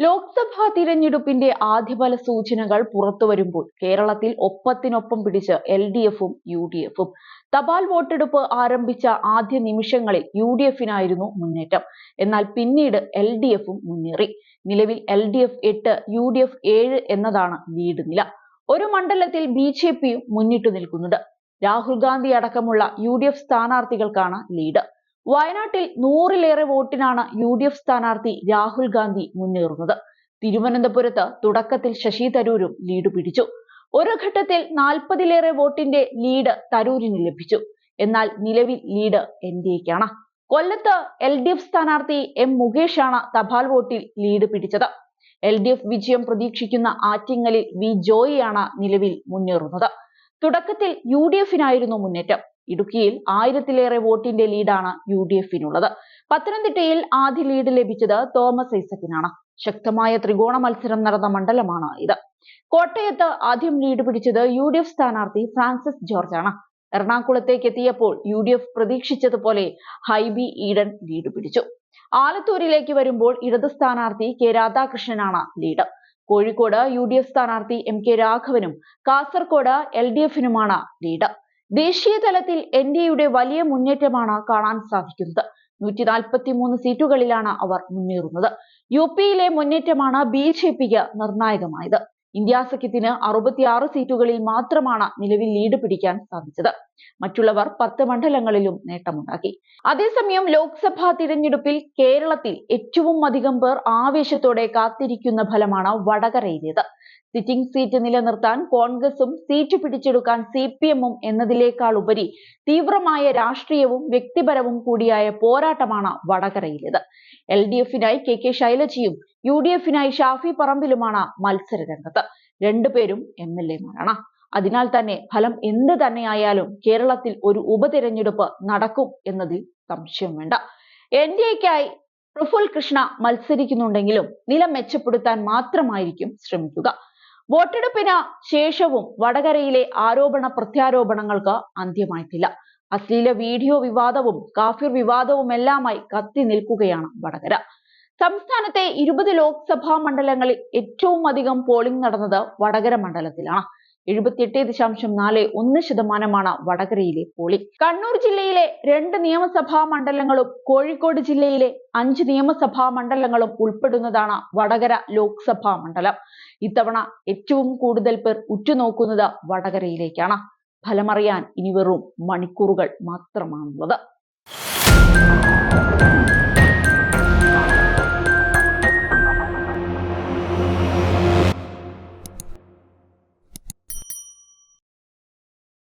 ലോക്സഭാ തിരഞ്ഞെടുപ്പിന്റെ ആദ്യഫല സൂചനകൾ പുറത്തുവരുമ്പോൾ കേരളത്തിൽ ഒപ്പത്തിനൊപ്പം പിടിച്ച് LDFും UDFും. തപാൽ വോട്ടെടുപ്പ് ആരംഭിച്ച ആദ്യ നിമിഷങ്ങളിൽ UDFിനായിരുന്നു മുന്നേറ്റം. എന്നാൽ പിന്നീട് LDFും മുന്നേറി. നിലവിൽ LDF 8, UDF 7 എന്നതാണ് ലീഡ് നില. ഒരു മണ്ഡലത്തിൽ BJPയും മുന്നിട്ടു നിൽക്കുന്നുണ്ട്. രാഹുൽ ഗാന്ധി അടക്കമുള്ള UDF സ്ഥാനാർത്ഥികൾക്കാണ് ലീഡ്. വയനാട്ടിൽ 100-ലേറെ വോട്ടിനാണ് UDF സ്ഥാനാർത്ഥി രാഹുൽ ഗാന്ധി മുന്നേറുന്നത്. തിരുവനന്തപുരത്ത് തുടക്കത്തിൽ ശശി തരൂരും ലീഡ് പിടിച്ചു. ഒരു ഘട്ടത്തിൽ 40-ലേറെ വോട്ടിന്റെ ലീഡ് തരൂരിന് ലഭിച്ചു. എന്നാൽ നിലവിൽ ലീഡ് NDAയ്ക്കാണ്. കൊല്ലത്ത് LDF സ്ഥാനാർത്ഥി M മുകേഷാണ് തപാൽ വോട്ടിൽ ലീഡ് പിടിച്ചത്. LDF വിജയം പ്രതീക്ഷിക്കുന്ന ആറ്റിങ്ങലിൽ V ജോയിയാണ് നിലവിൽ മുന്നേറുന്നത്. തുടക്കത്തിൽ UDFിനായിരുന്നു മുന്നേറ്റം. ഇടുക്കിയിൽ 1000-ലേറെ വോട്ടിന്റെ ലീഡാണ് UDFിനുള്ളത്. പത്തനംതിട്ടയിൽ ആദ്യ ലീഡ് ലഭിച്ചത് തോമസ് ഐസക്കിനാണ്. ശക്തമായ ത്രികോണ മത്സരം നടന്ന മണ്ഡലമാണ് ഇത്. കോട്ടയത്ത് ആദ്യം ലീഡ് പിടിച്ചത് UDF സ്ഥാനാർത്ഥി ഫ്രാൻസിസ് ജോർജാണ്. എറണാകുളത്തേക്ക് എത്തിയപ്പോൾ UDF പ്രതീക്ഷിച്ചതുപോലെ ഹൈബി ഈഡൻ ലീഡ് പിടിച്ചു. ആലത്തൂരിലേക്ക് വരുമ്പോൾ ഇടത് സ്ഥാനാർത്ഥി K രാധാകൃഷ്ണനാണ് ലീഡ്. കോഴിക്കോട് UDF സ്ഥാനാർത്ഥി MK രാഘവനും കാസർഗോഡ് LDFിനുമാണ് ലീഡ്. ദേശീയ തലത്തിൽ NDAയുടെ വലിയ മുന്നേറ്റമാണ് കാണാൻ സാധിക്കുന്നത്. 143 സീറ്റുകളിലാണ് അവർ മുന്നേറുന്നത്. UPയിലെ മുന്നേറ്റമാണ് BJPക്ക് നിർണായകമായത്. ഇന്ത്യാ സഖ്യത്തിന് 66 സീറ്റുകളിൽ മാത്രമാണ് നിലവിൽ ലീഡ് പിടിക്കാൻ സാധിച്ചത്. മറ്റുള്ളവർ 10 മണ്ഡലങ്ങളിലും നേട്ടമുണ്ടാക്കി. അതേസമയം ലോക്സഭാ തിരഞ്ഞെടുപ്പിൽ കേരളത്തിൽ ഏറ്റവും അധികം പേർ ആവേശത്തോടെ കാത്തിരിക്കുന്ന ഫലമാണ് വടകരയിലേത്. സിറ്റിംഗ് സീറ്റ് നിലനിർത്താൻ കോൺഗ്രസും സീറ്റ് പിടിച്ചെടുക്കാൻ CPMും എന്നതിനേക്കാൾ ഉപരി തീവ്രമായ രാഷ്ട്രീയവും വ്യക്തിപരവും കൂടിയായ പോരാട്ടമാണ് വടകരയിലേത്. LDFിനായി KK ശൈലജയും UDFിനായി ഷാഫി പറമ്പിലുമാണ് മത്സര രംഗത്ത്. രണ്ടുപേരും MLAമാരാണ്. അതിനാൽ തന്നെ ഫലം എന്ത് തന്നെയായാലും കേരളത്തിൽ ഒരു ഉപതെരഞ്ഞെടുപ്പ് നടക്കും എന്നതിൽ സംശയം വേണ്ട. NDAയ്ക്കായി പ്രഫുൽ കൃഷ്ണ മത്സരിക്കുന്നുണ്ടെങ്കിലും നില മെച്ചപ്പെടുത്താൻ മാത്രമായിരിക്കും ശ്രമിക്കുക. വോട്ടെടുപ്പിന് ശേഷവും വടകരയിലെ ആരോപണ പ്രത്യാരോപണങ്ങൾക്ക് അന്ത്യമായിട്ടില്ല. അശ്ലീല വീഡിയോ വിവാദവും കാഫിർ വിവാദവുമെല്ലാമായി കത്തി നിൽക്കുകയാണ് വടകര. സംസ്ഥാനത്തെ 20 ലോക്സഭാ മണ്ഡലങ്ങളിൽ ഏറ്റവും അധികം പോളിംഗ് നടന്നത് വടകര മണ്ഡലത്തിലാണ്. 78.41% വടകരയിലെ പോളിംഗ്. കണ്ണൂർ ജില്ലയിലെ 2 നിയമസഭാ മണ്ഡലങ്ങളും കോഴിക്കോട് ജില്ലയിലെ 5 നിയമസഭാ മണ്ഡലങ്ങളും ഉൾപ്പെടുന്നതാണ് വടകര ലോക്സഭാ മണ്ഡലം. ഇത്തവണ ഏറ്റവും കൂടുതൽ പേർ ഉറ്റുനോക്കുന്നത് വടകരയിലേക്കാണ്. ഫലമറിയാൻ ഇനി വെറും മണിക്കൂറുകൾ മാത്രമാണുള്ളത്.